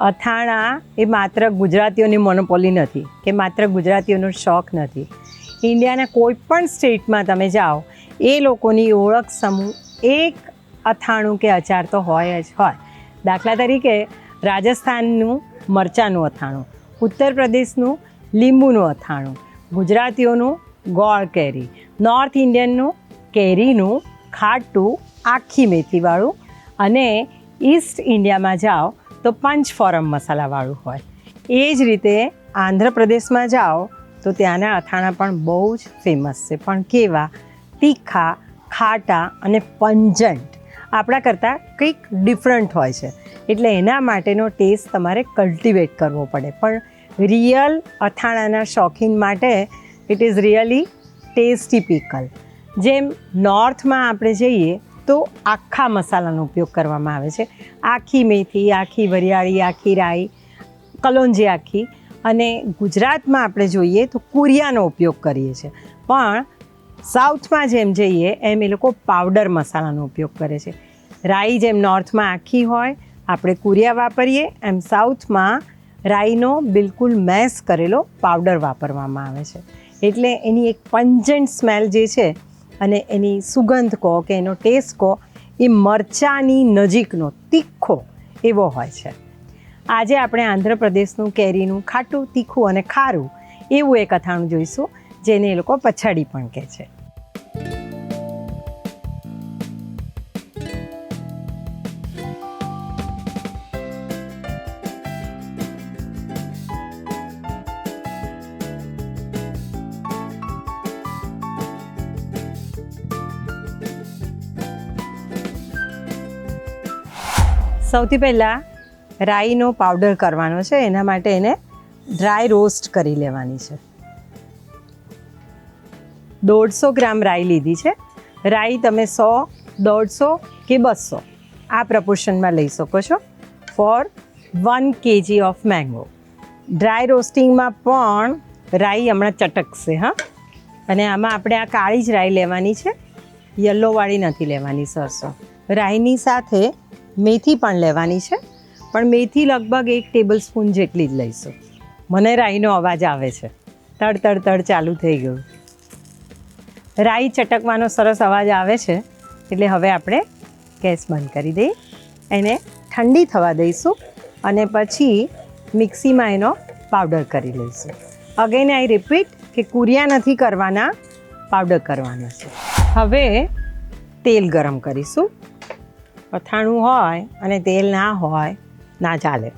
અથાણા એ માત્ર ગુજરાતીઓની મોનોપોલી નથી કે માત્ર ગુજરાતીઓનો શોખ નથી. ઇન્ડિયાના કોઈ પણ સ્ટેટમાં તમે જાઓ એ લોકોની ઓળખ સમૂહ એક અથાણું કે અચાર તો હોય જ હોય. દાખલા તરીકે રાજસ્થાનનું મરચાંનું અથાણું, ઉત્તર પ્રદેશનું લીંબુનું અથાણું, ગુજરાતીઓનું ગોળ કેરી, નોર્થ ઇન્ડિયનનું કેરીનું ખાટું આખી મેથીવાળું, અને ઈસ્ટ ઇન્ડિયામાં જાઓ તો પંચફોરમ મસાલાવાળું હોય. એ જ રીતે આંધ્રપ્રદેશમાં જાઓ તો ત્યાંના અથાણા પણ બહુ જ ફેમસ છે, પણ કેવા તીખા, ખાટા અને પંજન્ટ, આપણા કરતાં કંઈક ડિફરન્ટ હોય છે. એટલે એના માટેનો ટેસ્ટ તમારે કલ્ટિવેટ કરવો પડે. પણ રિયલ અથાણાના શોખીન માટે it is really tasty pickle. જેમ નોર્થમાં આપણે જઈએ તો આખા મસાલાનો ઉપયોગ કરવામાં આવે છે. આખી મેથી, આખી વરિયાળી, આખી રાઈ, કલોંજી આખી. અને ગુજરાતમાં આપણે જોઈએ તો કુરિયાનો ઉપયોગ કરીએ છીએ. પણ સાઉથમાં જેમ જઈએ એમ એ લોકો પાવડર મસાલાનો ઉપયોગ કરે છે. રાઈ જેમ નોર્થમાં આખી હોય, આપણે કુરિયા વાપરીએ, એમ સાઉથમાં રાઈનો બિલકુલ મેશ કરેલો પાવડર વાપરવામાં આવે છે. એટલે એની એક પંજન્ટ સ્મેલ જે છે અને એની સુગંધ કહો કે એનો ટેસ્ટ કહો, એ મરચાંની નજીકનો તીખો એવો હોય છે. આજે આપણે આંધ્રપ્રદેશનું કેરીનું ખાટું, તીખું અને ખારું એવું એક અથાણું જોઈશું, જેને એ લોકો પછાડી પણ કહે છે. સૌથી પહેલાં રાઈનો પાવડર કરવાનો છે. એના માટે એને ડ્રાય રોસ્ટ કરી લેવાની છે. 150 ગ્રામ રાઈ લીધી છે. રાઈ તમે 100, 150 કે 200 આ પ્રપોર્શનમાં લઈ શકો છો for 1 kg of mango. Dry રોસ્ટિંગમાં પણ રાઈ હમણાં ચટકશે. હા, અને આમાં આપણે આ કાળી જ રાઈ લેવાની છે, યલોવાળી નથી લેવાની સરસો. રાઈની સાથે મેથી પણ લેવાની છે, પણ મેથી લગભગ 1 ટેબલ સ્પૂન જેટલી જ લઈશું. મને રાઈનો અવાજ આવે છે, તડ તડ તડ ચાલુ થઈ ગયું. રાઈ ચટકવાનો સરસ અવાજ આવે છે એટલે હવે આપણે ગેસ બંધ કરી દઈએ, એને ઠંડી થવા દઈશું અને પછી મિક્સીમાં એનો પાવડર કરી લઈશું. અગેન આઈ રિપીટ કે કુરિયા નથી કરવાના, પાવડર કરવાનો છે. હવે તેલ ગરમ કરીશું. અથાણું હોય અને તેલ ના હોય ના ચાલે.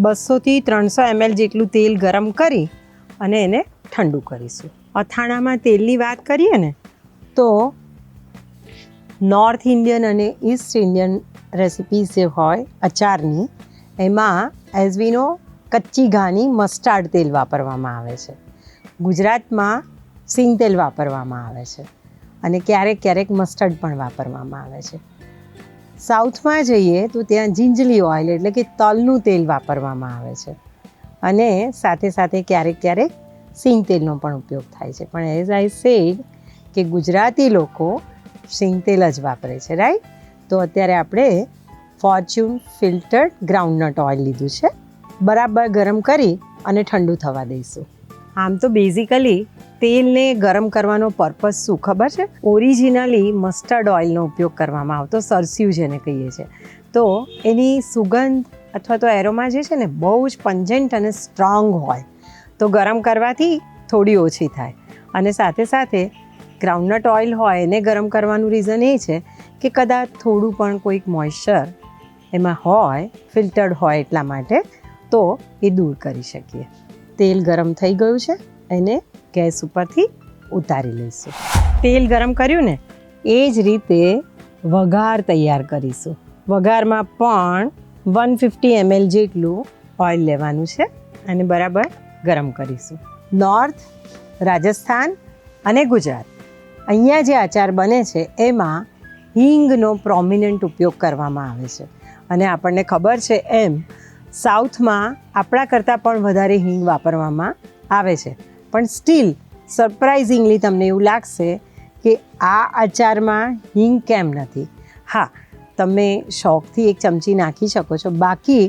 $200 થી 300 ml જેટલું તેલ ગરમ કરી અને એને ઠંડુ કરીશું. અથાણામાં તેલની વાત કરીએ ને તો નોર્થ ઇન્ડિયન અને ઈસ્ટ ઇન્ડિયન રેસિપીઝ જે હોય અચારની, એમાં એઝ વી નો કચ્ચી ઘાની મસ્ટાર્ડ તેલ વાપરવામાં આવે છે. ગુજરાતમાં સિંગ તેલ વાપરવામાં આવે છે અને ક્યારેક ક્યારેક મસ્ટર્ડ પણ વાપરવામાં આવે છે. સાઉથમાં જઈએ તો ત્યાં જિંજલી ઓઇલ એટલે કે તલનું તેલ વાપરવામાં આવે છે અને સાથે સાથે ક્યારેક ક્યારેક સિંગ તેલનો પણ ઉપયોગ થાય છે. પણ એઝ આઈ સેડ કે ગુજરાતી લોકો સિંગ તેલ જ વાપરે છે, રાઈટ? તો અત્યારે આપણે ફોર્ચ્યુન ફિલ્ટર્ડ ગ્રાઉન્ડનટ ઓઇલ લીધું છે. બરાબર ગરમ કરી અને ઠંડુ થવા દઈશું. આમ તો બેઝિકલી તેલને ગરમ કરવાનો પર્પઝ શું ખબર છે? ઓરિજિનલી મસ્ટર્ડ ઓઇલનો ઉપયોગ કરવામાં આવતો, સરસ્યું જેને કહીએ છીએ. તો એની સુગંધ અથવા તો એરોમા જે છે ને બહુ જ પંજન્ટ અને સ્ટ્રોંગ હોય, તો ગરમ કરવાથી થોડી ઓછી થાય. અને સાથે સાથે ગ્રાઉન્ડનટ ઓઇલ હોય એને ગરમ કરવાનું રીઝન એ છે કે કદાચ થોડું પણ કોઈક મોઇશ્ચર એમાં હોય, ફિલ્ટર્ડ હોય એટલા માટે, તો એ દૂર કરી શકીએ. તેલ ગરમ થઈ ગયું છે, એને ગેસ ઉપરથી ઉતારી લઈશું. તેલ ગરમ કર્યું ને એ જ રીતે વઘાર તૈયાર કરીશું. વઘારમાં પણ 150 ml જેટલું ઓઇલ લેવાનું છે અને બરાબર ગરમ કરીશું. નોર્થ, રાજસ્થાન અને ગુજરાત, અહીંયા જે આચાર બને છે એમાં હિંગનો પ્રોમિનન્ટ ઉપયોગ કરવામાં આવે છે. અને આપણને ખબર છે એમ સાઉથમાં આપણા કરતાં પણ વધારે હિંગ વાપરવામાં આવે છે. પણ સ્ટીલ સરપ્રાઇઝિંગલી તમને એવું લાગશે કે આ અચારમાં હિંગ કેમ નથી. હા, તમે શોખથી એક ચમચી નાખી શકો છો. બાકી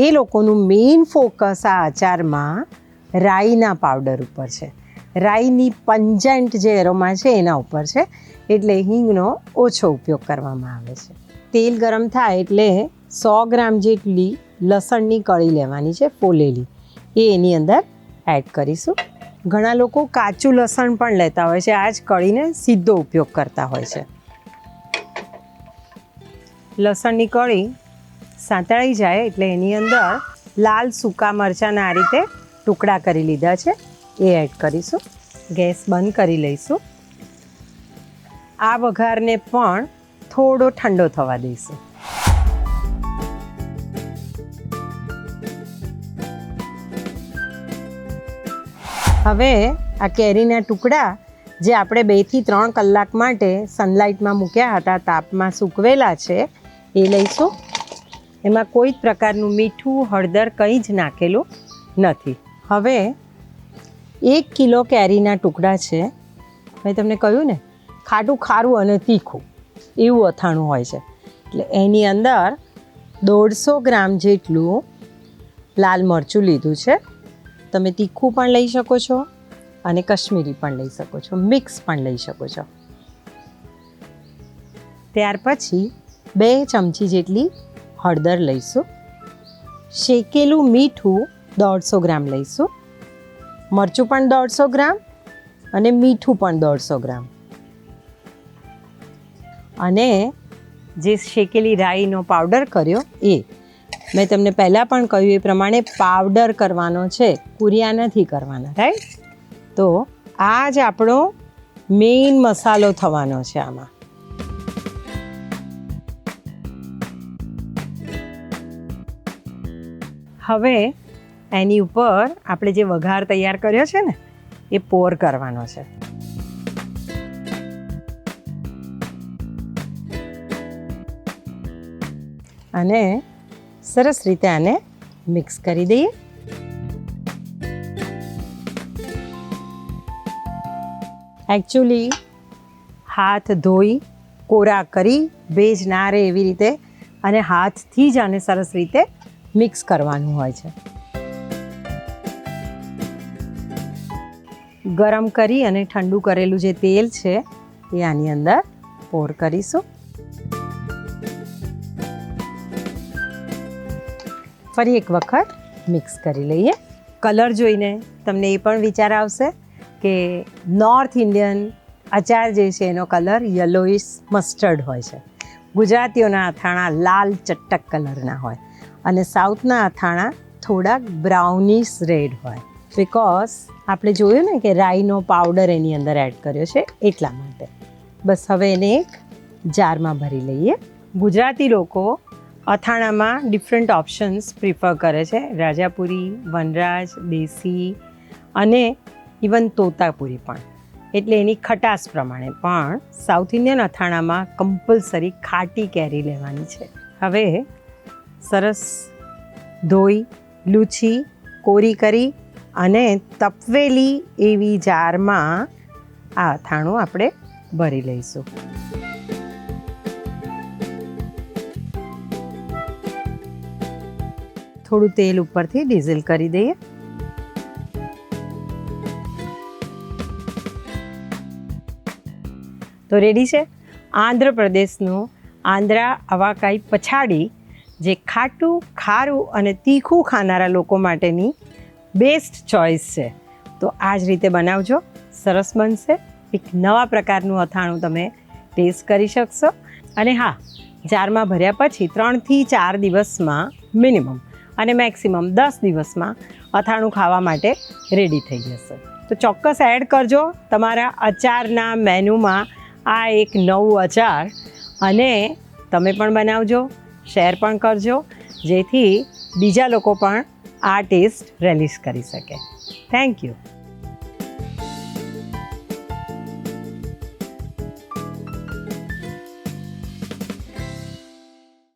એ લોકોનું મેઇન ફોકસ આ અચારમાં રાઈના પાવડર ઉપર છે. રાઈની પંજન્ટ જે એરોમા છે એના ઉપર છે, એટલે હિંગનો ઓછો ઉપયોગ કરવામાં આવે છે. તેલ ગરમ થાય એટલે 100 ગ્રામ જેટલી લસણની કળી લેવાની છે, ફોલેલી, એ એની અંદર એડ કરીશું. ઘણા લોકો કાચું લસણ પણ લેતા હોય છે, આ જ કળીને સીધો ઉપયોગ કરતા હોય છે. લસણની કળી સાંતળાઈ જાય એટલે એની અંદર લાલ સૂકા મરચાંના આ રીતે ટુકડા કરી લીધા છે એ એડ કરીશું. ગેસ બંધ કરી લઈશું. આ વઘારને પણ થોડો ઠંડો થવા દઈશું. હવે આ કેરીના ટુકડા જે આપણે 2 થી 3 કલાક માટે સનલાઇટમાં મૂક્યા હતા, તાપમાં સૂકવેલા છે, એ લઈશું. એમાં કોઈ જ પ્રકારનું મીઠું, હળદર કંઈ જ નાખેલું નથી. હવે 1 કિલો કેરીના ટુકડા છે. મેં તમને કહ્યું ને, ખાટું, ખારું અને તીખું એવું અથાણું હોય છે. એટલે એની અંદર 150 ગ્રામ જેટલું લાલ મરચું લીધું છે. તમે તીખું પણ લઈ શકો છો અને કશ્મીરી પણ લઈ શકો છો, મિક્સ પણ લઈ શકો છો. ત્યાર પછી 2 ચમચી જેટલી હળદર લઈશું. શેકેલું મીઠું 150 ગ્રામ લઈશું. મરચું પણ 150 ગ્રામ અને મીઠું પણ 150 ગ્રામ. અને જે શેકેલી રાઈનો પાવડર કર્યો એ મેં તમને પહેલાં પણ કહ્યું એ પ્રમાણે પાવડર કરવાનો છે, કુરિયા નથી કરવાના, રાઈટ? તો આ જ આપણો મેઇન મસાલો થવાનો છે આમાં. હવે એની ઉપર આપણે જે વઘાર તૈયાર કર્યો છે ને એ પોર કરવાનો છે. અને સરસ રીતે આને મિક્સ કરી દઈએ. એકચ્યુઅલી હાથ ધોઈ કોરા કરી ભેજ ના રહે એવી રીતે અને હાથથી જ આને સરસ રીતે મિક્સ કરવાનું હોય છે. ગરમ કરી અને ઠંડુ કરેલું જે તેલ છે એ આની અંદર પોર કરીશું. ફરી એક વખત મિક્સ કરી લઈએ. કલર જોઈને તમને એ પણ વિચાર આવશે કે નોર્થ ઇન્ડિયન અચાર જે છે એનો કલર યલોઇશ મસ્ટર્ડ હોય છે. ગુજરાતીઓના અથાણા લાલ ચટક કલરના હોય અને સાઉથના અથાણા થોડાક બ્રાઉનિશ રેડ હોય. બિકોઝ આપણે જોયું ને કે રાઈનો પાવડર એની અંદર એડ કર્યો છે એટલા માટે. બસ હવે એને એક જારમાં ભરી લઈએ. ગુજરાતી લોકો અથાણામાં ડિફરન્ટ ઓપ્શન્સ પ્રિફર કરે છે. રાજાપુરી, વનરાજ, દેશી અને ઇવન તોતાપુરી પણ. એટલે એની ખટાશ પ્રમાણે પણ સાઉથ ઇન્ડિયન અથાણામાં કમ્પલસરી ખાટી કેરી લેવાની છે. હવે સરસ ધોઈ, લૂછી, કોરી કરી અને તપવેલી એવી જારમાં આ અથાણું આપણે ભરી લઈશું. થોડું તેલ ઉપરથી ડીઝલ કરી દઈએ. તો રેડી છે આંધ્રપ્રદેશનું આંધ્રા અવાકાઈ પછાડી, જે ખાટું, ખારું અને તીખું ખાનારા લોકો માટેની બેસ્ટ ચોઈસ છે. તો આ જ રીતે બનાવજો, સરસ બનશે. એક નવા પ્રકારનું અથાણું તમે ટેસ્ટ કરી શકશો. અને હા, જારમાં ભર્યા પછી 3 થી 4 દિવસમાં મિનિમમ અને મેક્સિમમ 10 દિવસમાં અથાણું ખાવા માટે રેડી થઈ જશે. તો ચોક્કસ એડ કરજો તમારા અચારના મેનુમાં આ એક નવું અચાર. અને તમે પણ બનાવજો, શેર પણ કરજો, જેથી બીજા લોકો પણ આ ટેસ્ટ રેલિશ કરી શકે. Thank you.